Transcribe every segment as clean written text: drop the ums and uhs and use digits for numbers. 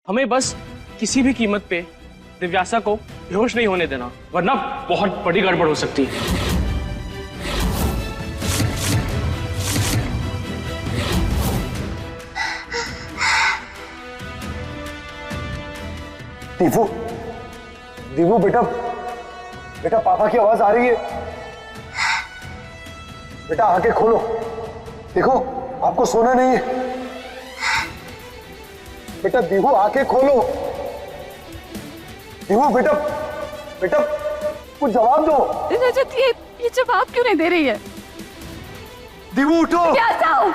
हमें बस किसी भी कीमत पे दिव्यासा को बेहोश नहीं होने देना, वरना बहुत बड़ी गड़बड़ हो सकती है। दीपू, दीपू बेटा, बेटा पापा की आवाज आ रही है। बेटा आंखें खोलो, देखो आपको सोना नहीं है। बेटा दीपू आंखें खोलो। दीपू बेटा, बेटा कुछ जवाब दो। रजत ये जवाब क्यों नहीं दे रही है? दीपू उठो। क्या जाओ?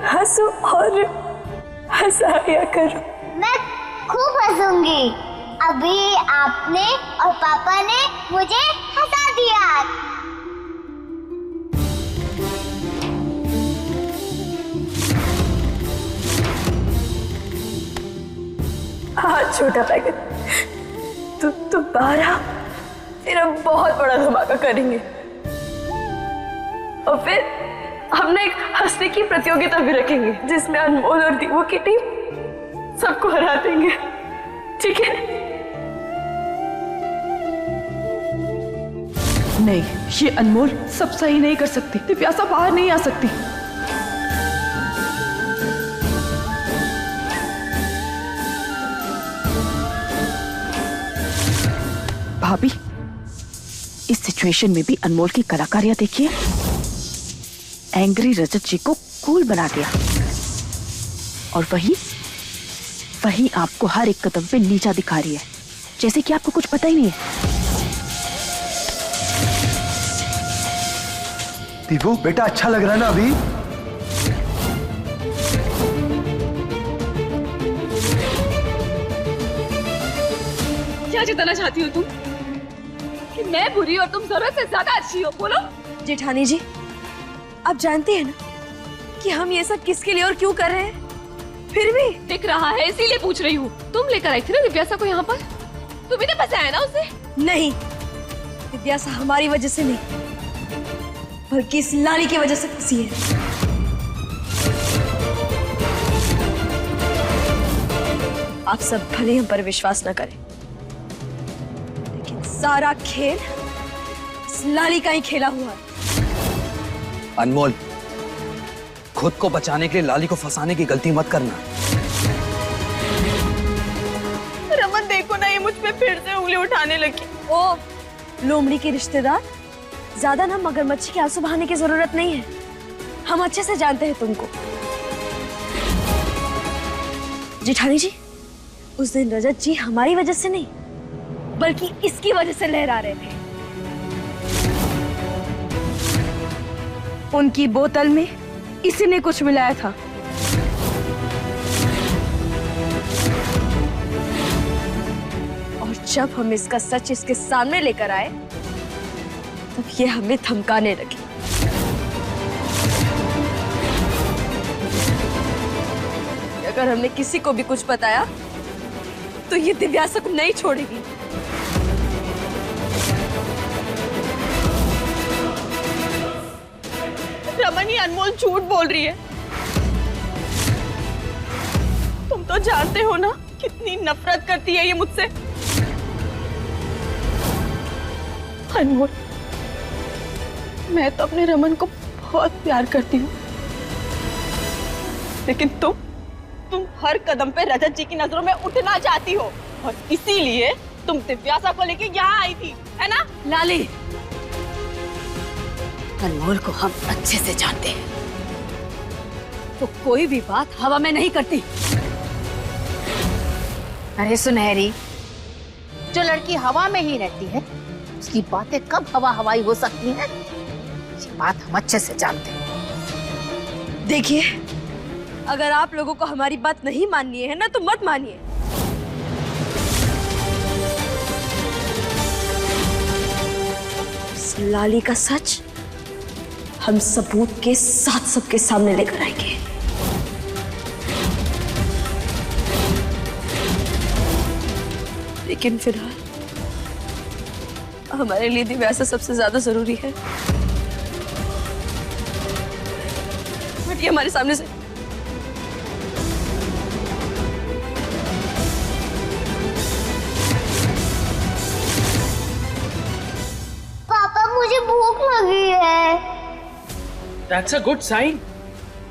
हंसो और हंसाया करो। मैं खूब हंसूंगी। अभी आपने और पापा ने मुझे हंसा दिया। हाँ छोटा पैकेट, तुम 12 फिर हम बहुत बड़ा धमाका करेंगे और फिर हमने एक हंसने की प्रतियोगिता भी रखेंगे जिसमें अनमोल और दीपू की टीम सबको हरा देंगे, ठीक है? नहीं, ये अनमोल सब सही नहीं कर सकती। दिव्यासा बाहर नहीं आ सकती। भाभी, इस सिचुएशन में भी अनमोल की कलाकारियां देखिए। एंग्री रजत जी को कूल बना दिया और वही आपको हर एक कदम पे नीचा दिखा रही है, जैसे कि आपको कुछ पता ही नहीं है। दीपू बेटा अच्छा लग रहा है ना अभी? क्या जिताना चाहती हो तुम? कि मैं बुरी और तुम जरूरत से ज्यादा अच्छी हो? बोलो। जेठानी जी, आप जानते हैं ना कि हम ये सब किसके लिए और क्यों कर रहे हैं? फिर भी दिख रहा है, इसीलिए पूछ रही हूँ। तुम लेकर आई थी ना दिव्यासा को यहाँ पर? तुम्ही ने फंसाया ना उसे? नहीं, दिव्यासा हमारी वजह से नहीं, बल्कि इस लाली की वजह से फंसी है। आप सब भले हम पर विश्वास न करें, लेकिन सारा खेल इस लाली का ही खेला हुआ है। अनमोल, खुद को बचाने के लिए लाली को फंसाने की गलती मत करना। रमन देखो ना, ये मुझ पे फिर से उंगली उठाने लगी। ओ लोमड़ी के रिश्तेदार, ज्यादा ना मगरमच्छ के आंसू बहाने की जरूरत नहीं है। हम अच्छे से जानते हैं तुमको। जेठानी जी, उस दिन रजत जी हमारी वजह से नहीं बल्कि इसकी वजह से लहरा रहे थे। उनकी बोतल में इसी ने कुछ मिलाया था। और जब हम इसका सच इसके सामने लेकर आए तब ये हमें धमकाने लगी। अगर हमने किसी को भी कुछ बताया तो ये दिव्यासा को नहीं छोड़ेगी। रमन, ये अनमोल झूठ बोल रही है। तुम तो जानते हो ना कितनी नफरत करती है ये मुझसे। अनमोल, मैं तो अपने रमन को बहुत प्यार करती हूँ, लेकिन तुम हर कदम पे रजत जी की नजरों में उठना चाहती हो और इसीलिए तुम दिव्यासा को लेके यहाँ आई थी, है ना? लाली, अनमोल को हम अच्छे से जानते हैं। वो कोई भी बात हवा में नहीं करती। अरे सुनहरी, जो लड़की हवा में ही रहती है उसकी बातें कब हवा हवाई हो सकती हैं? ये बात हम अच्छे से जानते हैं। देखिए, अगर आप लोगों को हमारी बात नहीं माननी है ना तो मत मानिए। इस लाली का सच हम सबूत के साथ सबके सामने लेकर आएंगे। लेकिन फिलहाल हमारे लिए दिव्यासा सबसे ज्यादा जरूरी है। हटिए हमारे सामने से। पापा, मुझे भूख लगी है। That's a good sign.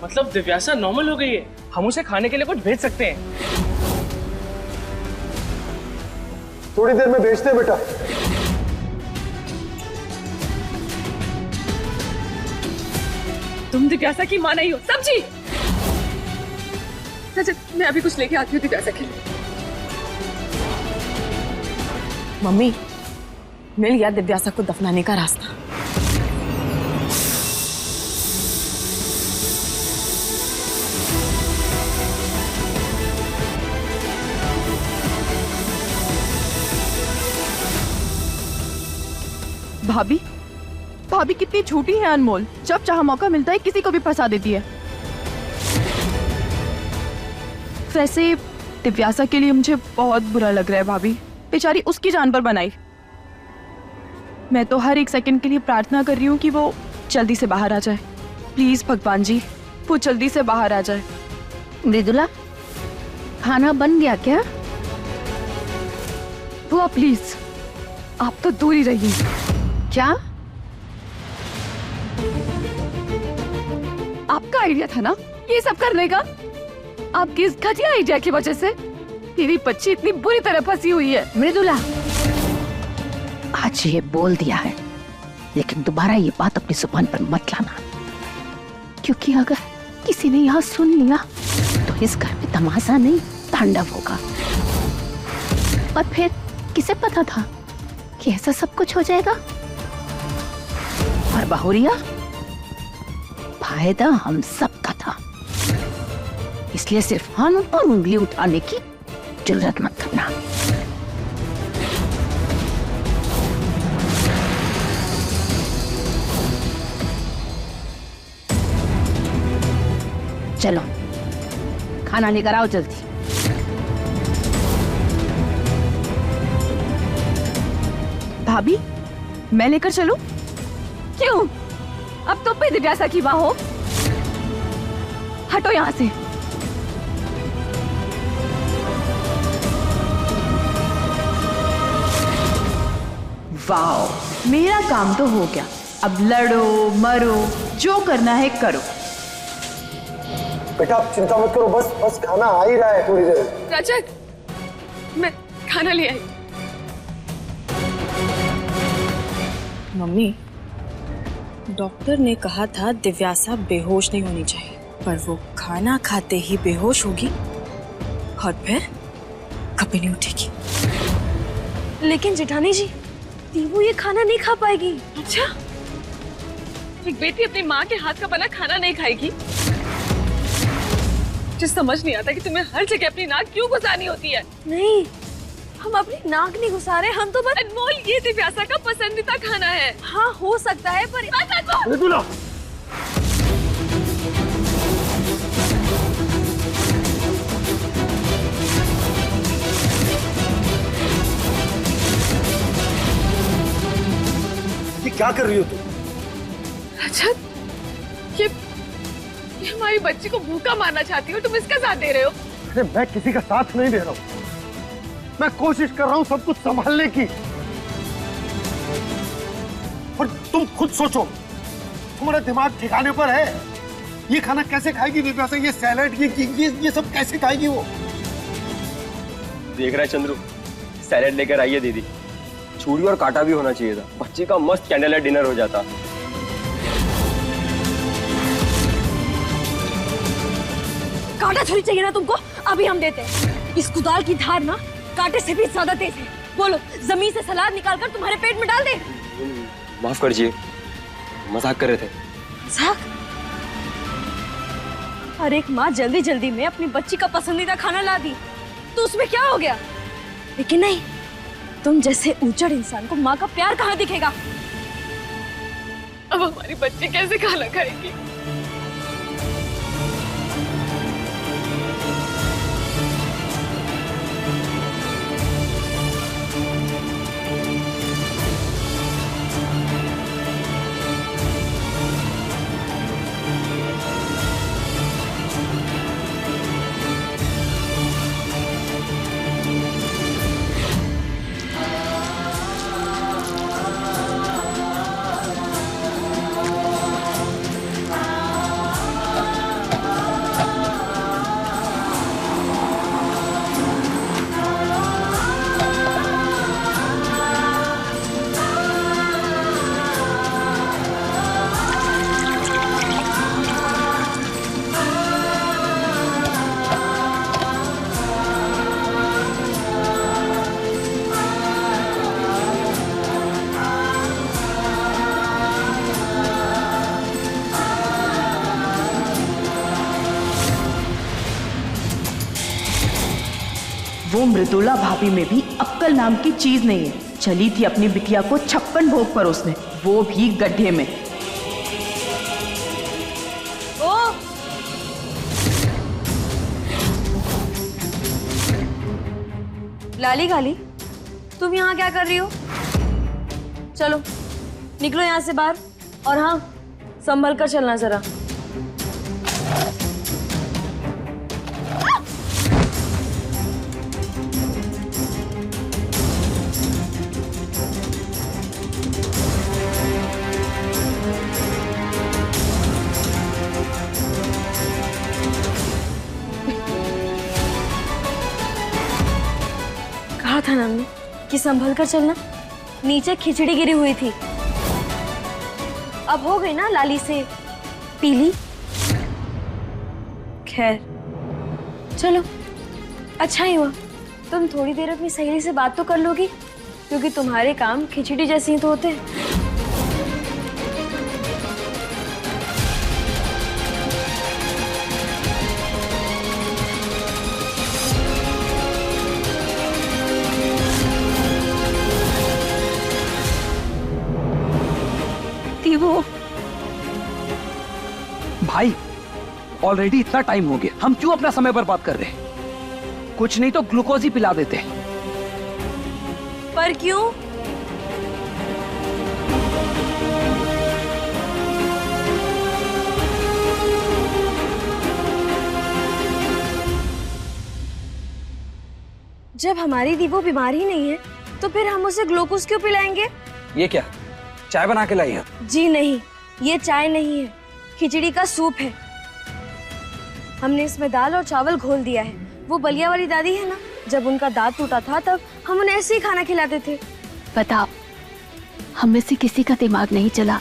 मतलब दिव्यासा नॉर्मल हो गई है। हम उसे खाने के लिए कुछ भेज सकते हैं। थोड़ी देर में भेजते हैं बेटा। तुम दिव्यासा की मां नहीं हो, समझी? अच्छा, मैं अभी कुछ लेके आती हूँ दिव्यासा के लिए। मम्मी, मिल गया दिव्यासा को दफनाने का रास्ता। भाभी, भाभी कितनी झूठी है अनमोल। जब चाह मौका मिलता है किसी को भी फंसा देती है। वैसे दिव्यासा के लिए मुझे बहुत बुरा लग रहा है भाभी। बेचारी उसकी जान पर बनाई। मैं तो हर एक सेकंड के लिए प्रार्थना कर रही हूँ कि वो जल्दी से बाहर आ जाए। प्लीज भगवान जी, वो जल्दी से बाहर आ जाए। मृदुला, खाना बन गया क्या? बुआ प्लीज, आप तो दूर ही रहिए। क्या? आपका आइडिया था ना ये सब करने का? आपकी इस घटिया आइडिया की वजह से मेरी बच्ची इतनी बुरी तरह फंसी हुई है। मृदुला, आज ये बोल दिया है, लेकिन दोबारा ये बात अपनी जुबान पर मत लाना, क्योंकि अगर किसी ने यहाँ सुन लिया तो इस घर में तमाशा नहीं तांडव होगा। और फिर किसे पता था कि ऐसा सब कुछ हो जाएगा? और बहुरिया, फायदा हम सब का था, इसलिए सिर्फ हाथ पर उंगली उठाने की जरूरत मत करना। चलो खाना लेकर आओ जल्दी। भाभी, मैं लेकर चलूं? क्यों? अब तो पे दिव्यासा की मां हो। हटो यहां से। वाह, मेरा काम तो हो गया। अब लड़ो मरो, जो करना है करो। बेटा आप चिंता मत करो, बस बस खाना आ ही रहा है थोड़ी देर। रजत, मैं खाना ले आई। मम्मी, डॉक्टर ने कहा था दिव्यासा बेहोश नहीं होनी चाहिए, पर वो खाना खाते ही बेहोश होगी। और फिर कभी नहीं उठेगी। लेकिन जेठानी जी, दीवू ये खाना नहीं खा पाएगी। अच्छा, एक बेटी अपनी माँ के हाथ का बना खाना नहीं खाएगी? मुझे समझ नहीं आता कि तुम्हें हर जगह अपनी नाक क्यों घुसानी होती है। नहीं, हम अपनी नाक नहीं घुसा रहे, हम तो बस अनमोल, ये दिव्यासा का पसंदीदा खाना है। हाँ हो सकता है, पर मृदुला, ये क्या कर रही हो तुम? रजत, ये हमारी बच्ची को भूखा मारना चाहती हो, तुम इसका साथ दे रहे हो। अरे मैं किसी का साथ नहीं दे रहा हूँ, मैं कोशिश कर रहा हूँ सब कुछ संभालने की। और तुम खुद सोचो, तुम्हारा दिमाग ठिकाने पर है? ये खाना कैसे खाएगी दिव्यासा? ये सैलेड, ये सब कैसे खाएगी वो? देख रहा है चंद्रू, सैलेड लेकर आइए दीदी। छुरी और कांटा भी होना चाहिए था, बच्चे का मस्त कैंडल लाइट डिनर हो जाता। कांटा छुरी चाहिए ना तुमको? अभी हम देते हैं। इस कुदाल की धार ना कांटे से भी ज्यादा तेज है। बोलो, जमीन से सलाद निकालकर तुम्हारे पेट में डाल दे। माफ करिए, मजाक कर रहे थे। मजाक? हर एक माँ जल्दी जल्दी में अपनी बच्ची का पसंदीदा खाना ला दी, तो उसमें क्या हो गया? लेकिन नहीं, तुम जैसे ऊचड़ इंसान को माँ का प्यार कहाँ दिखेगा? अब हमारी बच्ची कैसे खाना खाएगी? वो मृदुला भाभी में भी अक्कल नाम की चीज नहीं है। चली थी अपनी बिटिया को 56 भोग पर उसने, वो भी गड्ढे में। ओ! लाली गाली, तुम यहाँ क्या कर रही हो? चलो निकलो यहाँ से बाहर, और हाँ, संभल कर चलना जरा। कहा था ना हमने कि संभल कर चलना। नीचे खिचड़ी गिरी हुई थी, अब हो गई ना लाली से पीली। खैर चलो, अच्छा ही हुआ तुम थोड़ी देर अपनी सहेली से बात तो कर लोगी, क्योंकि तुम्हारे काम खिचड़ी जैसे ही तो होते हैं। वो भाई, ऑलरेडी इतना टाइम हो गया, हम क्यों अपना समय बर्बाद कर रहे हैं? कुछ नहीं तो ग्लूकोज ही पिला देते। पर क्यों? जब हमारी दीवो बीमार ही नहीं है, तो फिर हम उसे ग्लूकोज क्यों पिलाएंगे? ये क्या, चाय बना के लाई है? जी नहीं, ये चाय नहीं है, खिचड़ी का सूप है। हमने इसमें दाल और चावल घोल दिया है। वो बलिया वाली दादी है ना, जब उनका दांत टूटा था तब हम उन्हें ऐसे ही खाना खिलाते थे। बताओ, हम में से किसी का दिमाग नहीं चला,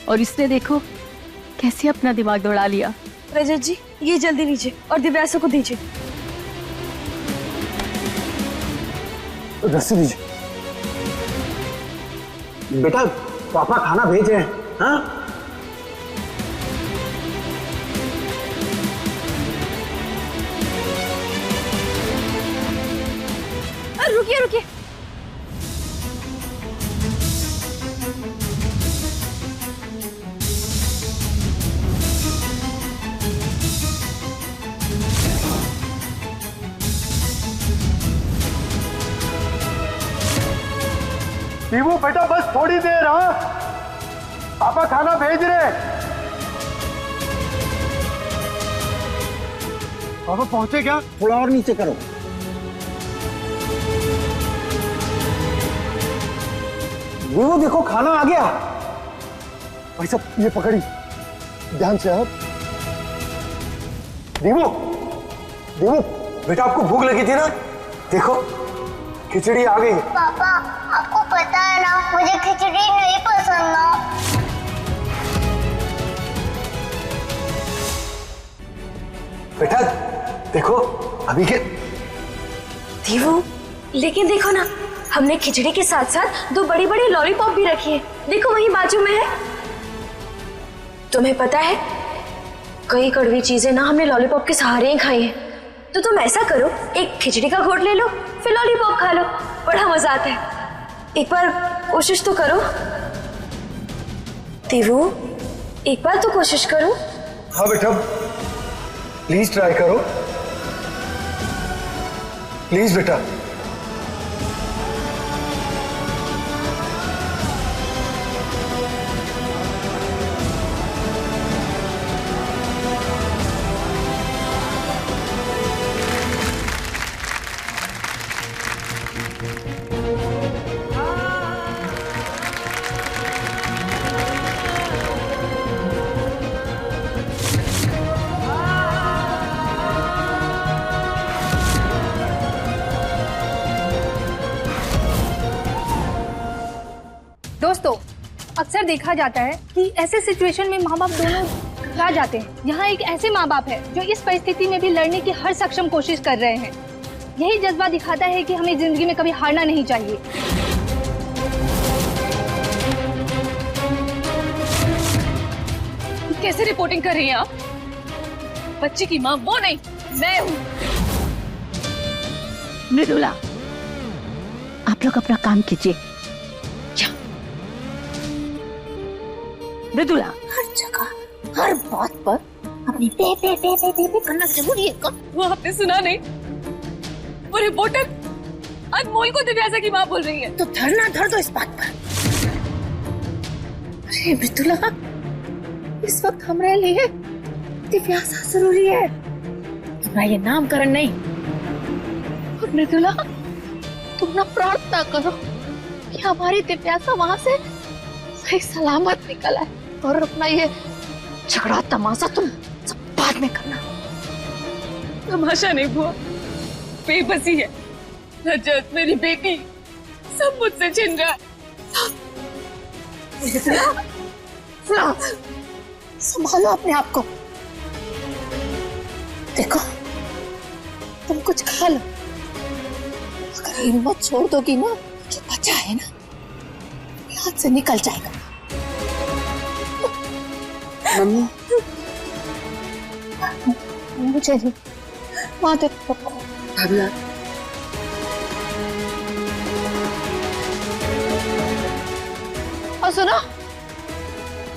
और इसने देखो कैसे अपना दिमाग दौड़ा लिया। रजत जी, ये जल्दी लीजिए और दिव्यासा को दीजिए। रस्सी दीजिए। बेटा पापा खाना भेज रहे हैं। हाँ रुकिए रुकिए। टीवू बेटा बस थोड़ी देर। हाँ पापा खाना भेज रहे। पापा पहुंचे क्या? थोड़ा और नीचे करो। वो देखो खाना आ गया। भाई साहब ये पकड़ी ध्यान से। आप दीवू दीवू बेटा आपको भूख लगी थी ना, देखो खिचड़ी आ गई। पापा आपको पता है ना मुझे खिचड़ी नहीं पसंद ना। बेटा देखो अभी के। दीवू लेकिन देखो ना, हमने खिचड़ी के साथ साथ 2 बड़ी बड़ी लॉलीपॉप भी रखी है। देखो वहीं बाजू में है। तुम्हें पता है कई कड़वी चीजें ना हमने लॉलीपॉप के सहारे ही खाई है। तो तुम ऐसा करो, एक खिचड़ी का घोट ले लो फिर लॉलीपॉप खा लो, बड़ा मजा आता है। एक बार कोशिश तो करो दीवू, एक बार तो कोशिश करो। हाँ बेटा प्लीज ट्राई करो, प्लीज बेटा। दोस्तों अक्सर देखा जाता है कि ऐसे सिचुएशन में माँ बाप दोनों घबरा जाते हैं। यहाँ एक ऐसे माँ बाप है जो इस परिस्थिति में भी लड़ने की हर सक्षम कोशिश कर रहे हैं। यही जज्बा दिखाता है कि हमें जिंदगी में कभी हारना नहीं चाहिए। कैसे रिपोर्टिंग कर रही हैं आप? बच्ची की माँ वो नहीं, मैं हूँ। मृदुला आप लोग अपना काम कीजिए। मृदुला हर जगह हर बात पर अपनी पे पे पे पे पे, पे करना जरूरी है। वो आपने सुना नहीं? वो रिपोर्टर अनमोल को दिव्यासा की माँ बोल रही है। तो धरना धर दो इस बात पर। अरे मृदुला इस वक्त हमारे लिए दिव्यासा जरूरी है, तुम्हारा ये नामकरण नहीं। और मृदुला तुम ना प्रार्थना करो कि हमारी दिव्यासा वहां से सही सलामत निकल आए, और अपना ये झगड़ा तमाशा तुम सब बाद में करना। तमाशा नहीं बुआ, बेबसी है। रजत मेरी बेटी सब मुझसे छिन रहा है। संभालो अपने आप को। देखो तुम कुछ खा लो, अगर हिम्मत छोड़ दोगी ना जो बचा है ना हाथ से निकल जाएगा। मम्मी मुझे नहीं, माँ देखो। और सुनो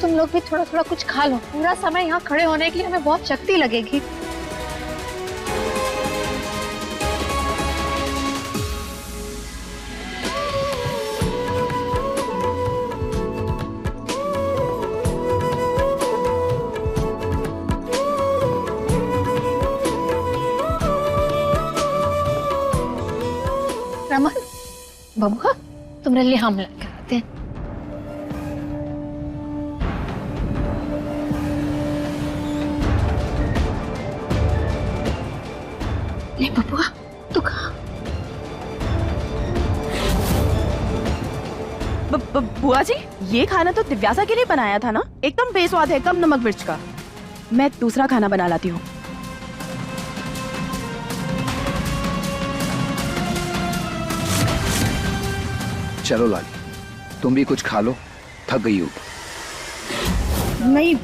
तुम लोग भी थोड़ा थोड़ा कुछ खा लो। पूरा समय यहाँ खड़े होने के लिए हमें बहुत शक्ति लगेगी। रमन बबुआ तुम्हारे लिए हम लेकर आते हैं। ले बबुआ तू खा। बुआ जी ये खाना तो दिव्यासा के लिए बनाया था ना, एकदम बेस्वाद है, कम नमक मिर्च का। मैं दूसरा खाना बना लाती हूँ। चलो लाली, तुम भी कुछ खा लो, थक गई हो। नहीं,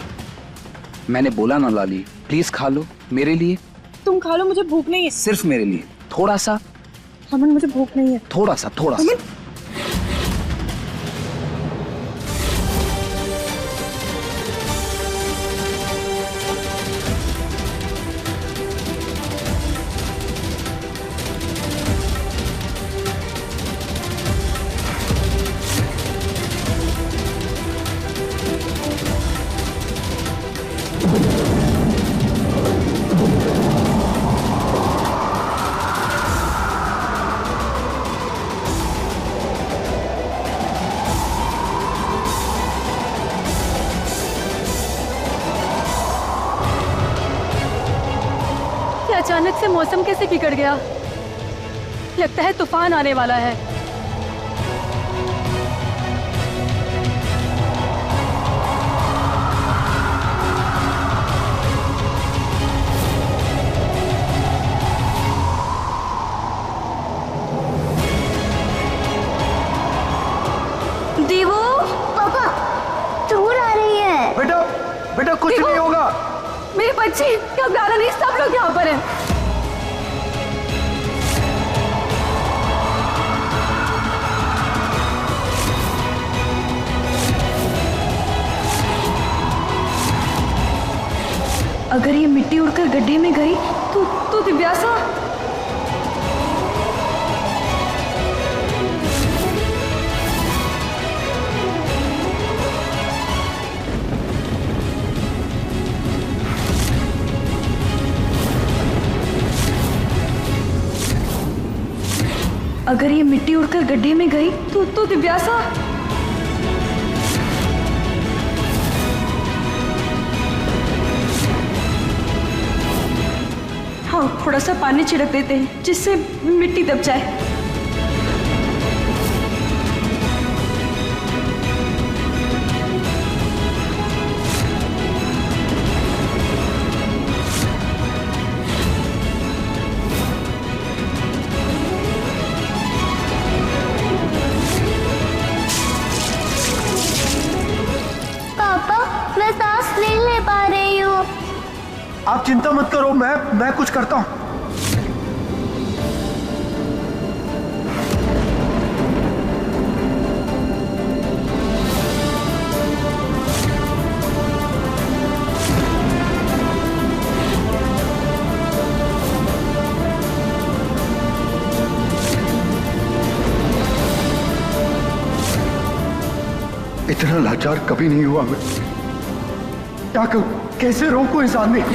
मैंने बोला ना लाली, प्लीज खा लो मेरे लिए। तुम खा लो, मुझे भूख नहीं है। सिर्फ मेरे लिए, थोड़ा सा। अमन, मुझे भूख नहीं है। थोड़ा सा, थोड़ा सा। अचानक से मौसम कैसे बिगड़ गया? लगता है तूफान आने वाला है। दीवू, पापा, चोर आ रही है। बेटा, बेटा कुछ नहीं होगा। मेरी बच्ची, घबराना नहीं, सब लोग यहाँ पर हैं। अगर ये मिट्टी उड़कर गड्ढे में गई तो दिव्यासा। अगर ये मिट्टी उड़कर गड्ढे में गई तो दिव्यासा। हाँ, थोड़ा सा पानी छिड़क देते हैं जिससे मिट्टी दब जाए। आप चिंता मत करो, मैं कुछ करता हूं। इतना लाचार कभी नहीं हुआ मैं। क्या करूं, कैसे रोकूं इस आदमी को?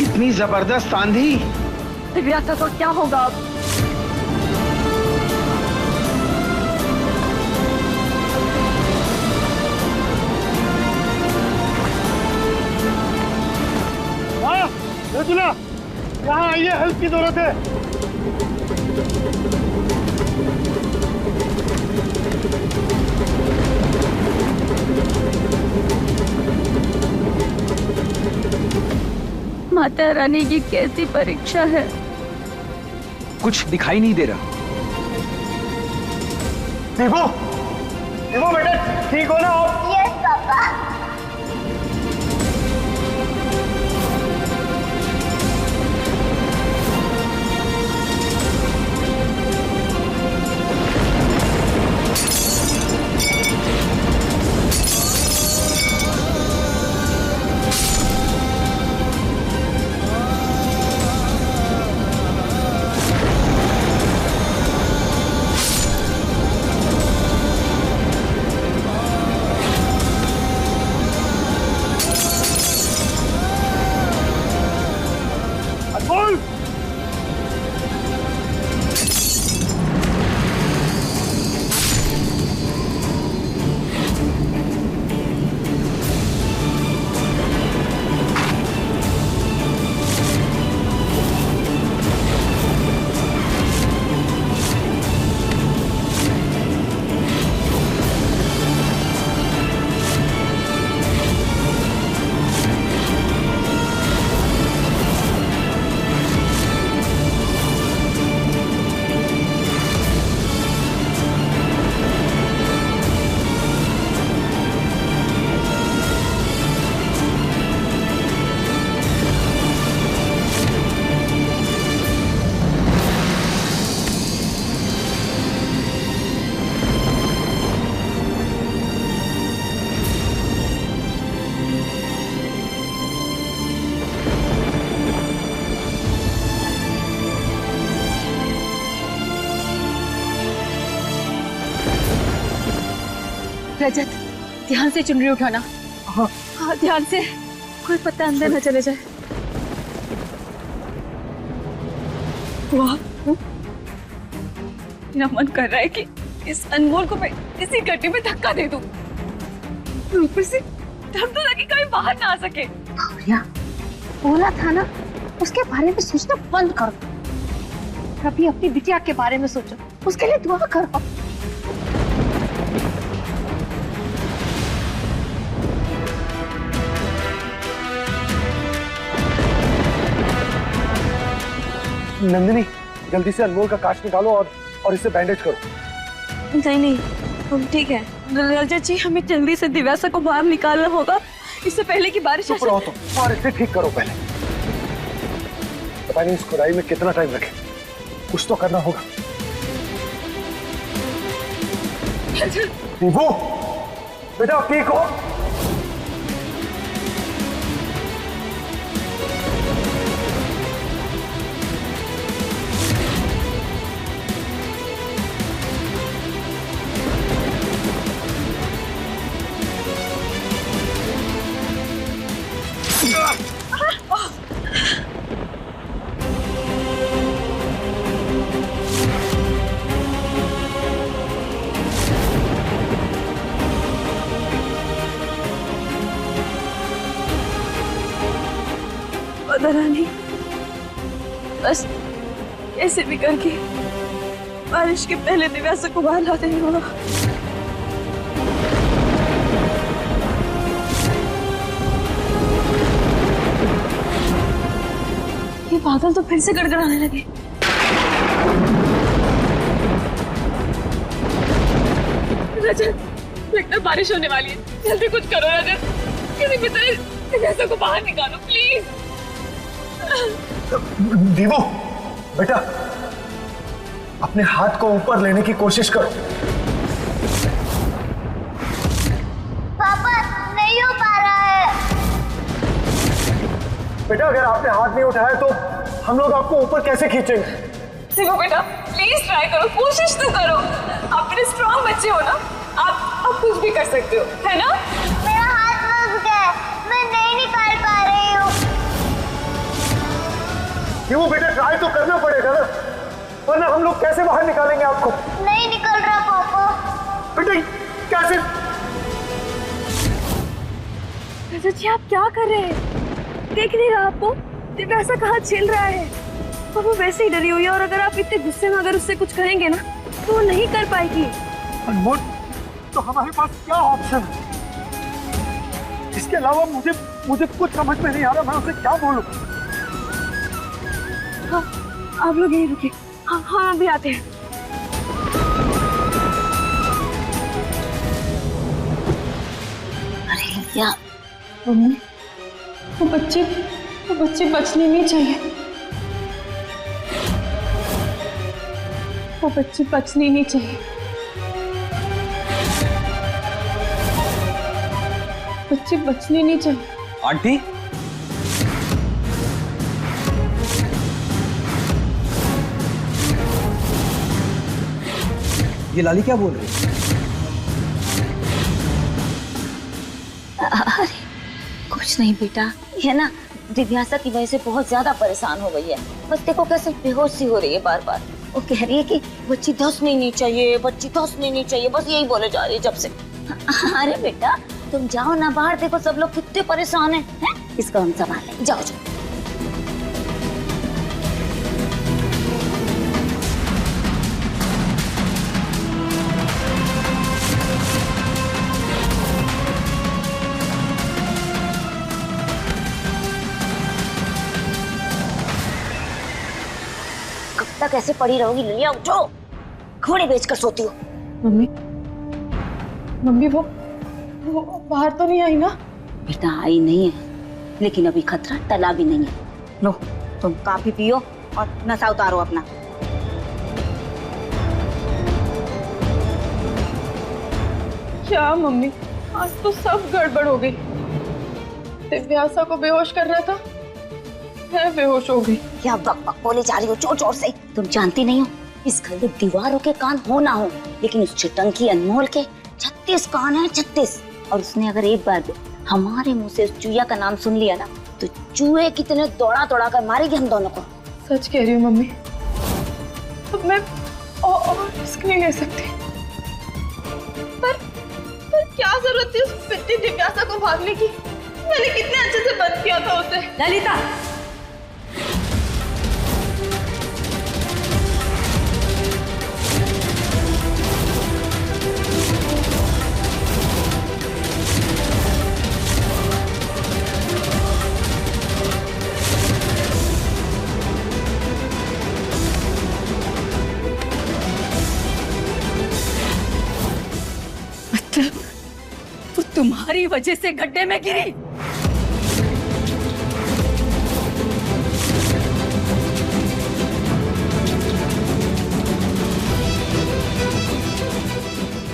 इतनी जबरदस्त आंधी। दिव्यासा तो क्या होगा अब? रजुला, यहाँ आइए, हेल्प की जरूरत है। माता रानी की कैसी परीक्षा है? कुछ दिखाई नहीं दे रहा। देखो, देखो बेटे, ठीक हो ना आप? Yes papa. रजत, ध्यान से चुनरी उठाना। हाँ ध्यान से, कोई पता अंदर न चले जाए। वाह, मेरा मन कर रहा है कि इस अनमोल को मैं इसी गड्ढे में धक्का दे दूं। ऊपर से डर तो लगे कहीं बाहर ना आ सके। भैया बोला था ना, उसके बारे में सोचना बंद करो। कभी अपनी बिटिया के बारे में सोचो, उसके लिए दुआ करो। नंदिनी, जल्दी से अनमोल का कांच निकालो और इसे बैंडेज करो। नहीं, हम ठीक है। रजत जी, हमें जल्दी से दिव्यासा को बाहर निकालना होगा, इससे पहले कि बारिश चुप रहो तुम और इसे ठीक करो पहले। पता नहीं इस खुदाई में कितना टाइम लगे, कुछ तो करना होगा। दीपू, बेटा ठीक हो? रानी, बस कैसे भी करके बारिश के पहले दिव्यासा को बाहर लाते ही होगा। ये बादल तो फिर से गड़गड़ाने लगे। रजत, लगता बारिश होने वाली है, जल्दी कुछ करो रजत, किसी भी तरह दिव्यासा को बाहर निकालो प्लीज। दीपू, बेटा अपने हाथ को ऊपर लेने की कोशिश करो। पापा नहीं हो पा रहा है। बेटा अगर आपने हाथ नहीं उठाया तो हम लोग आपको ऊपर कैसे खींचेंगे? देखो बेटा, प्लीज ट्राई करो, कोशिश तो करो। आप मेरे स्ट्रॉन्ग बच्चे हो ना, आप कुछ भी कर सकते हो, है ना? मेरा हाथ फंस गया, मैं नहीं निकाल पा रही हूँ। क्यों बेटा, ट्राई तो करना पड़ेगा ना, वरना हम लोग कैसे बाहर निकालेंगे आपको? नहीं निकल रहा पापा। बेटा कैसे? रजत जी, आप क्या कर रहे हैं? देख नहीं रहा आपको दिव्यासा कहाँ छिल रहा है, और वो वैसे ही डरी हुई है। और अगर आप इतने गुस्से में अगर उससे कुछ कहेंगे ना तो वो नहीं कर पाएगी। अनमोल, तो हमारे पास क्या ऑप्शन है? इसके अलावा मुझे कुछ समझ में नहीं आ रहा, मैं उसे क्या बोलूं? हाँ, आप लोग यहीं रुके, हाँ अभी आते हैं। अरे लिया, मम्मी, वो बच्चे बचने नहीं चाहिए। वो बच्चे बचने नहीं चाहिए। बच्चे बचने नहीं चाहिए। आंटी, ये लाली क्या बोल रही है? अरे कुछ नहीं बेटा, ये ना दिव्यासा की वजह से बहुत ज्यादा परेशान हो गई है। बस देखो कैसे बेहोश सी हो रही है बार बार। वो कह रही है कि बच्ची धंसनी नहीं चाहिए, बच्ची धंसनी नहीं चाहिए, बस यही बोले जा रही है जब से। अरे बेटा तुम जाओ ना बाहर, देखो सब लोग कितने परेशान हैं, है? इसको हम संभाल लेंगे, जाओ जाओ। तक ऐसे पड़ी रहोगी लिया? उठो, घोड़े बेचकर सोती हो। मम्मी वो बाहर तो नहीं आई ना? बेटा आई नहीं है, लेकिन अभी खतरा टला भी नहीं है। लो तुम काफी पियो और नशा उतारो अपना। क्या मम्मी, आज तो सब गड़बड़ हो गई। दिव्यासा को बेहोश कर रहा था, मैं बेहोश हो गई। क्या बक बोले जा रही हो जोर जोर से? तुम जानती नहीं हो इस घर में दीवारों के कान हो ना हो, लेकिन उस चिटंकी अनमोल के 36 कान है, 36। और उसने अगर एक बार भी हमारे मुंह से उस चूया का नाम सुन लिया ना, तो चूहे कितने दौड़ा दौड़ा कर मारेगी हम दोनों को। सच कह रही हूँ मम्मी, अब मैं और रिस्क नहीं ले सकती। पर क्या जरूरत थी उस पिट्टी दिव्यासा को भागने की? मैंने कितने अच्छे से बंद किया था उसे। ललिता, तो तुम्हारी वजह से गड्ढे में गिरी।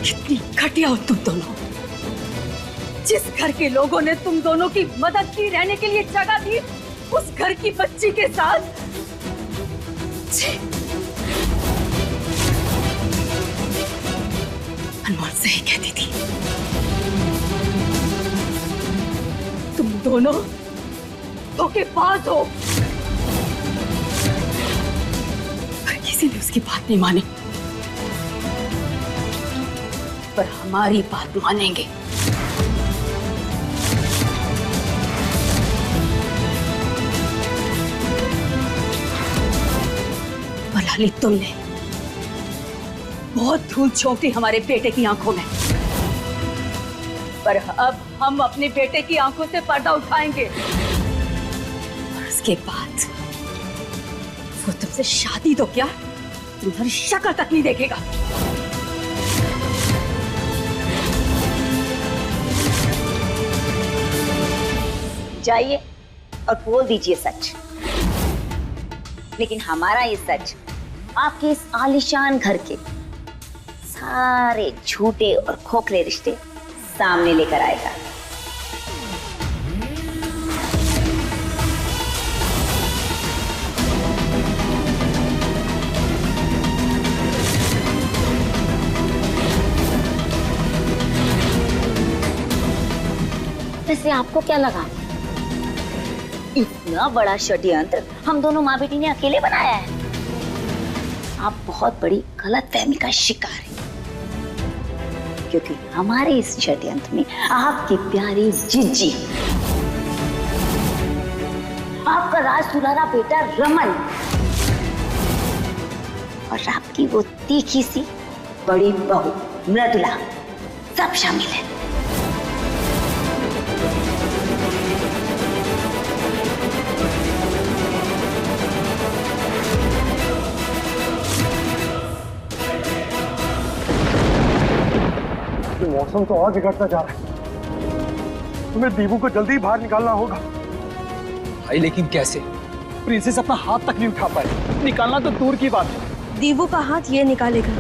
कितनी घटिया हो तुम दोनों। जिस घर के लोगों ने तुम दोनों की मदद की, रहने के लिए जगह दी, उस घर की बच्ची के साथ अनमोल सही कहती थी। तुम दोनों धोखेबाज हो। पर किसी ने उसकी बात नहीं मानी, पर हमारी बात मानेंगे। ललित, तुमने बहुत धूल झोंकी हमारे बेटे की आंखों में, पर अब हम अपने बेटे की आंखों से पर्दा उठाएंगे और उसके बाद वो तुमसे शादी तो क्या, तुम्हारी शक्ल तक नहीं देखेगा। जाइए और बोल दीजिए सच। लेकिन हमारा ये सच आपके इस आलीशान घर के सारे झूठे और खोखले रिश्ते सामने लेकर आएगा। वैसे आपको क्या लगा, इतना बड़ा षड्यंत्र हम दोनों माँ बेटी ने अकेले बनाया है? आप बहुत बड़ी गलतफहमी का शिकार हैं, क्योंकि हमारे इस षड्यंत्र में आपकी प्यारी जिज्जी, आपका राज दुलारा बेटा रमन और आपकी वो तीखी सी बड़ी बहू मृदुला सब शामिल है। मौसम तो और बिगड़ता जा रहा है। तुम्हें दीवू को जल्दी बाहर निकालना होगा। भाई लेकिन कैसे? प्रिंसेस अपना हाथ तक नहीं उठा पाए, निकालना तो दूर की बात है। दीवू का हाथ ये निकालेगा।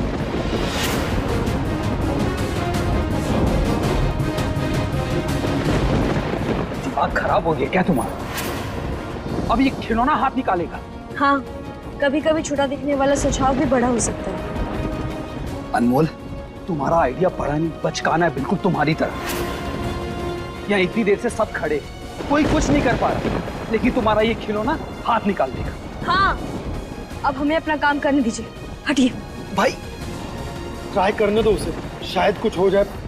दिमाग खराब हो गया क्या तुम्हारा? अब ये खिलौना हाथ निकालेगा? हाँ, कभी कभी छोटा दिखने वाला सुझाव भी बड़ा हो सकता है। अनमोल, तुम्हारा आइडिया बड़ा नहीं, बचकाना है, बिल्कुल तुम्हारी तरह। यहाँ इतनी देर से सब खड़े, कोई कुछ नहीं कर पा रहा, लेकिन तुम्हारा ये खिलौना हाथ निकाल देगा। हाँ, अब हमें अपना काम करने दीजिए, हटिए। भाई ट्राई करने दो उसे, शायद कुछ हो जाए।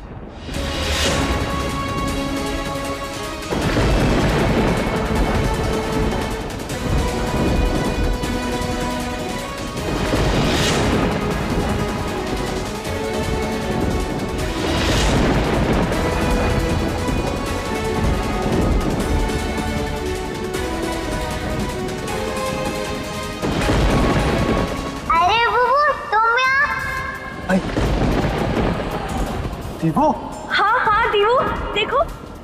दीवू? हाँ हाँ दीवू, देखो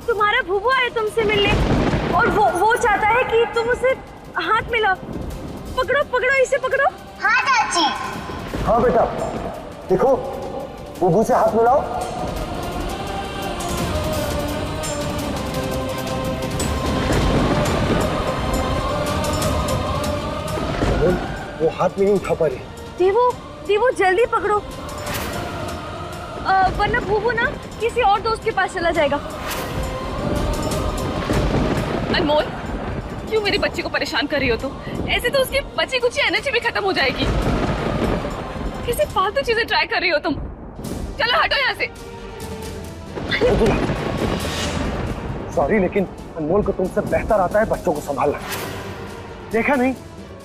तुम्हारा भूबू आया तुमसे मिलने, और वो चाहता है कि तुम उसे हाथ मिलाओ। पकड़ो पकड़ो, इसे पकड़ो। हाँ चाची। हाँ बेटा, देखो भूबू से हाथ मिलाओ। वो हाथ नहीं उठा पा रही। दीवू, दीवू जल्दी पकड़ो, वरना भूबू ना किसी और दोस्त के पास चला जाएगा। अनमोल, क्यों मेरे बच्चे को परेशान कर रही हो तुम? ऐसे तो उसकी बची कुछ एनर्जी भी खत्म हो जाएगी। कैसे फालतू चीजें ट्राई कर रही हो तुम? चलो हटो यहाँ से। सॉरी, लेकिन अनमोल को तुमसे बेहतर आता है बच्चों को संभालना। देखा नहीं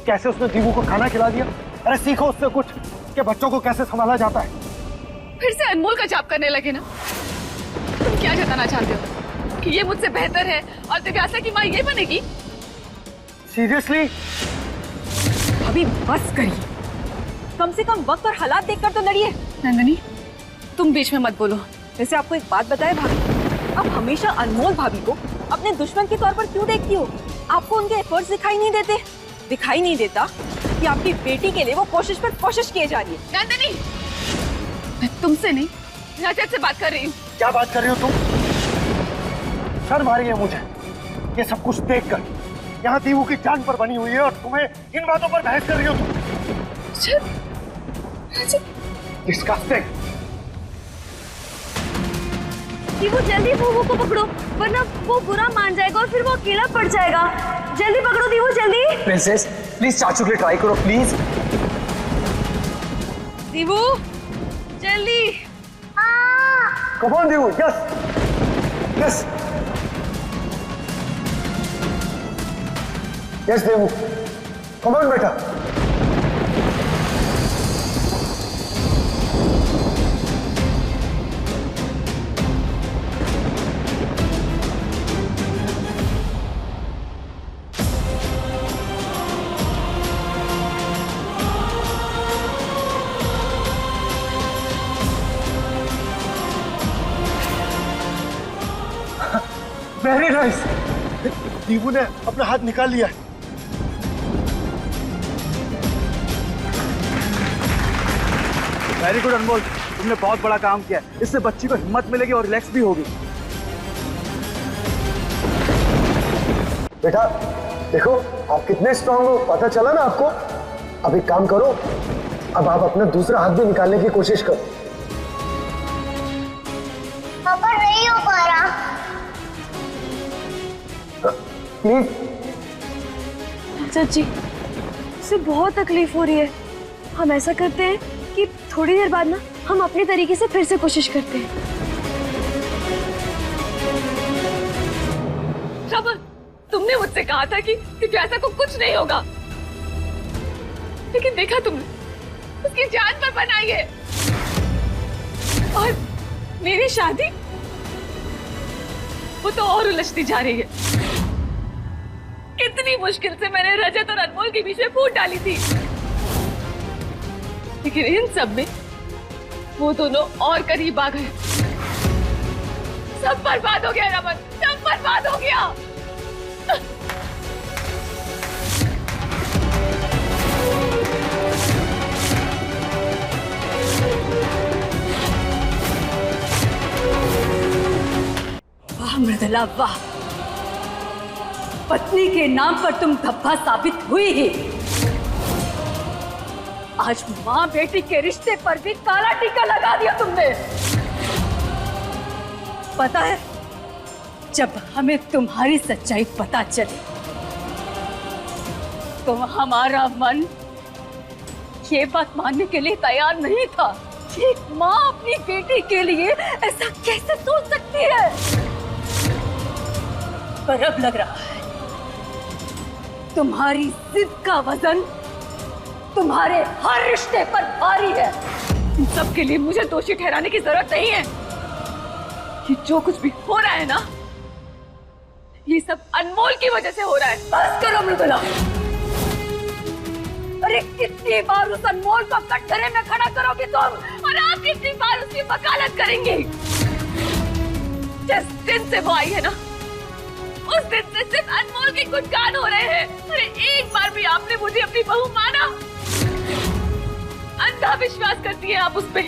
कैसे उसने दीवू को खाना खिला दिया? अरे सीखो उससे कुछ कि बच्चों को कैसे संभाला जाता है। फिर से अनमोल का जाप करने लगे ना? तुम क्या जताना चाहते हो कि ये मुझसे बेहतर है और दिव्यासा की माँ ये बनेगी? सीरियसली? अभी बस करिए, कम से कम वक्त और हालात देखकर तो लड़िए। नंदिनी, तुम बीच में मत बोलो। वैसे आपको एक बात बताए भाभी, आप हमेशा अनमोल भाभी को अपने दुश्मन के तौर पर क्यों देखती हो? आपको उनके एफर्ट्स दिखाई नहीं देते? दिखाई नहीं देता कि आपकी बेटी के लिए वो कोशिश पर कोशिश किए जा रही है? नंदिनी, मैं तुमसे नहीं, रजत से बात कर रही हूँ। क्या बात कर रही हो तुम? शर्म आ रही है मुझे ये सब कुछ देखकर। यहाँ दीवू की जान पर बनी हुई है और तुम्हें इन बातों पर बहस कर रही हो तुम। डिस्गस्टिंग। दीवू जल्दी वो को पकड़ो, वरना वो बुरा मान जाएगा और फिर वो अकेला पड़ जाएगा। जल्दी पकड़ो दीवू, जल्दी। प्रिंसेस प्लीज चाचू के लिए ट्राई करो प्लीज। दीवू जल्दी। Come on Divu, yes yes yes Divu, come on बेटा। Very nice. दीवू ने अपना हाथ निकाल लिया। वेरी गुड अनमोल, तुमने बहुत बड़ा काम किया। इससे बच्ची को हिम्मत मिलेगी और रिलैक्स भी होगी। बेटा देखो आप कितने स्ट्रांग हो, पता चला ना आपको। अब एक काम करो, अब आप अपना दूसरा हाथ भी निकालने की कोशिश करो। पापा नहीं हो पा रहा। प्लीज। चाची, इसे बहुत तकलीफ हो रही है। हम ऐसा करते हैं कि थोड़ी देर बाद ना हम अपने तरीके से फिर से कोशिश करते हैं। श्रवण, तुमने मुझसे कहा था कि दिव्यासा को कुछ नहीं होगा, लेकिन देखा तुमने, उसकी जान पर बनाई है। और मेरी शादी वो तो और उलझती जा रही है। कितनी मुश्किल से मैंने रजत और अनमोल के बीच में फूट डाली थी, लेकिन इन सब में वो दोनों और करीब आ गए। सब बर्बाद हो गया रमन, सब बर्बाद हो गया। वाह मृदुला वाह, पत्नी के नाम पर तुम धब्बा साबित हुई ही। आज माँ बेटी के रिश्ते पर भी काला टीका लगा दिया तुमने। पता है, जब हमें तुम्हारी सच्चाई पता चली तो हमारा मन ये बात मानने के लिए तैयार नहीं था। एक माँ अपनी बेटी के लिए ऐसा कैसे सोच सकती है? पर अब लग रहा है तुम्हारी जिद का वजन तुम्हारे हर रिश्ते पर भारी है। इन सब के लिए मुझे दोषी ठहराने की जरूरत नहीं है। ये जो कुछ भी हो रहा है ना, ये सब अनमोल की वजह से हो रहा है। बस करो मृदुला। अरे कितनी बार उस अनमोल को कटघरे में खड़ा करोगे तुम, और आप कितनी बार उसकी वकालत करेंगे? जिस दिन से वो आई है ना, उस दिन से सिर्फ अनमोल के गुणगान हो रहे हैं। अरे एक बार भी आपने मुझे अपनी बहू माना? अंधा विश्वास करती है आप उस पे,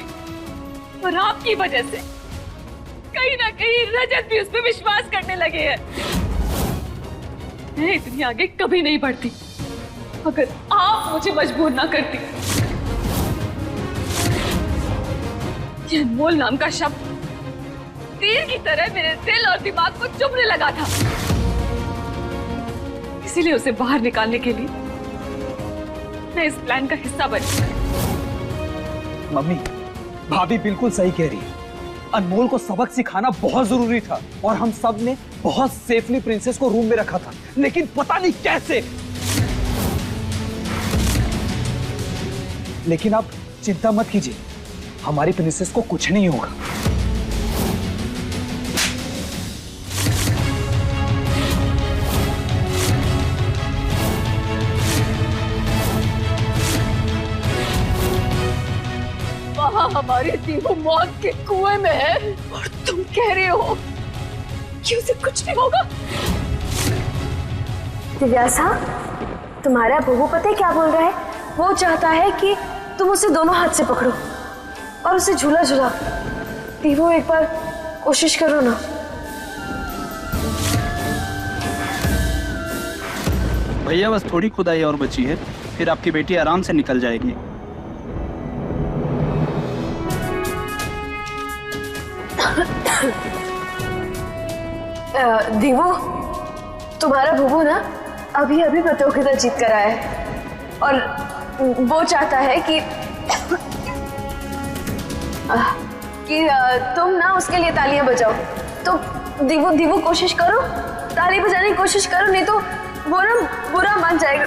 और आपकी वजह से कहीं ना कहीं रजत भी उस पे विश्वास करने लगे हैं। मैं इतनी आगे कभी नहीं बढ़ती अगर आप मुझे मजबूर ना करती। ये अनमोल नाम का शब्द तीर की तरह मेरे दिल और दिमाग को चुभने लगा था। इसीलिए उसे बाहर निकालने के लिए मैं इस प्लान का हिस्सा बनी। मम्मी, भाभी बिल्कुल सही कह रही है। अनमोल को सबक सिखाना बहुत जरूरी था और हम सब ने बहुत सेफली प्रिंसेस को रूम में रखा था, लेकिन पता नहीं कैसे। लेकिन आप चिंता मत कीजिए, हमारी प्रिंसेस को कुछ नहीं होगा। वहाँ हमारी दीवू मौत के कुएं में है और तुम कह रहे हो कि उसे कुछ नहीं होगा। दिव्यासा, तुम्हारा बहू पता है क्या बोल रहा है? वो चाहता है कि तुम उसे दोनों हाथ से पकड़ो और उसे झूला झूला। दीवू, एक बार कोशिश करो ना। भैया बस थोड़ी खुदाई और बची है, फिर आपकी बेटी आराम से निकल जाएगी। दीवू, तुम्हारा बुबू ना अभी अभी प्रतियोगिता जीत कर आया है और वो चाहता है कि तुम ना उसके लिए तालियां बजाओ। तो दीवू कोशिश करो, ताली बजाने की कोशिश करो, नहीं तो वो ना बुरा मान जाएगा।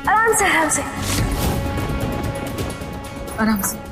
आराम से आराम से आराम से।